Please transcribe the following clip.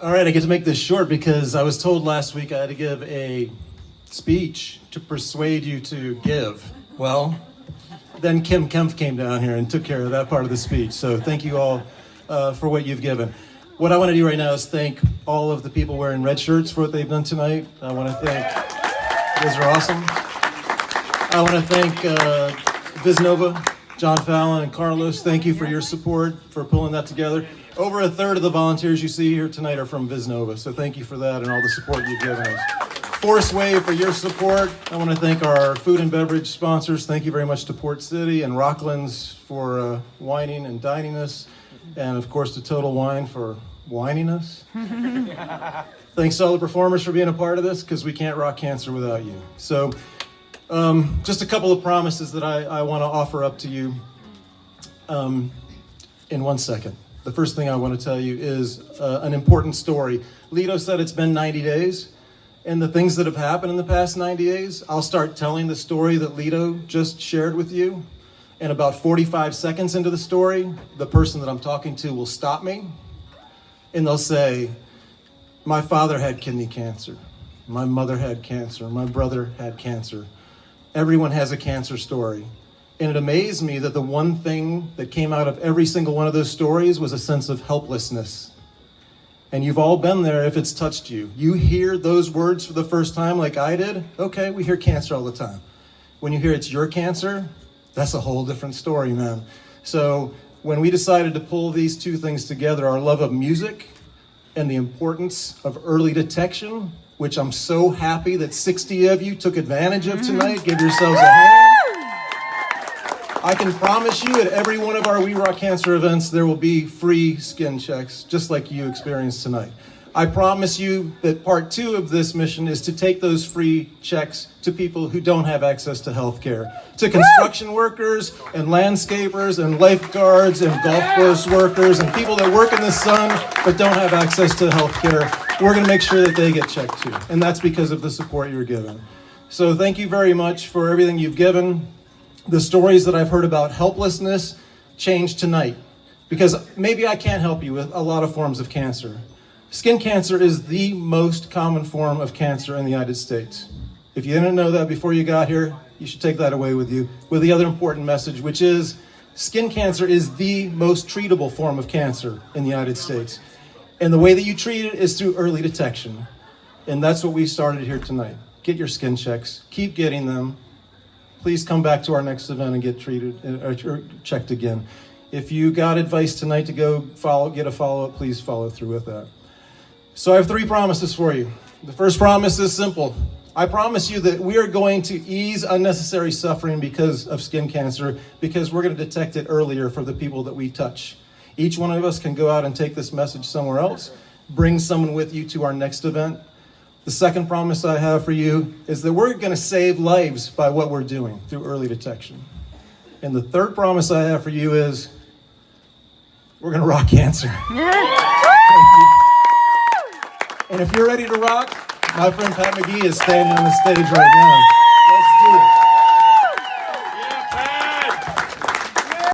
All right, I get to make this short because I was told last week I had to give a speech to persuade you to give. Well, then Kim Kempf came down here and took care of that part of the speech. So thank you all for what you've given. What I want to do right now is thank all of the people wearing red shirts for what they've done tonight. I want to thank, you guys are awesome. I want to thank Visnova, John Fallon, and Carlos. Thank you for your support, for pulling that together. Over a third of the volunteers you see here tonight are from Visnova, so thank you for that and all the support you've given us. Force Wave for your support. I want to thank our food and beverage sponsors. Thank you very much to Port City and Rocklands for wining and dining us, and of course to Total Wine for wining us. Thanks to all the performers for being a part of this, because we can't rock cancer without you. So just a couple of promises that I want to offer up to you in 1 second. The first thing I want to tell you is an important story. Lito said it's been 90 days, and the things that have happened in the past 90 days, I'll start telling the story that Lito just shared with you, and about 45 seconds into the story, the person that I'm talking to will stop me, and they'll say, my father had kidney cancer, my mother had cancer, my brother had cancer. Everyone has a cancer story. And it amazed me that the one thing that came out of every single one of those stories was a sense of helplessness. And you've all been there if it's touched you. You hear those words for the first time like I did. Okay, we hear cancer all the time. When you hear it's your cancer, that's a whole different story, man. So when we decided to pull these two things together, our love of music and the importance of early detection, which I'm so happy that 60 of you took advantage of tonight. Give yourselves a hand. I can promise you at every one of our We Rock Cancer events, there will be free skin checks, just like you experienced tonight. I promise you that part 2 of this mission is to take those free checks to people who don't have access to health care, to construction workers and landscapers and lifeguards and golf course workers and people that work in the sun but don't have access to health care. We're going to make sure that they get checked too, and that's because of the support you're giving. So thank you very much for everything you've given. The stories that I've heard about helplessness changed tonight, because maybe I can't help you with a lot of forms of cancer. Skin cancer is the most common form of cancer in the United States. If you didn't know that before you got here, you should take that away with you, with the other important message, which is skin cancer is the most treatable form of cancer in the United States. And the way that you treat it is through early detection. And that's what we started here tonight. Get your skin checks, keep getting them. Please come back to our next event and get treated or checked again. If you got advice tonight to go get a follow-up, please follow through with that. So I have 3 promises for you. The first promise is simple. I promise you that we are going to ease unnecessary suffering because of skin cancer, because we're going to detect it earlier for the people that we touch. Each one of us can go out and take this message somewhere else, bring someone with you to our next event. The second promise I have for you is that we're going to save lives by what we're doing through early detection. And the third promise I have for you is we're going to rock cancer. And if you're ready to rock, my friend Pat McGee is standing on the stage right now.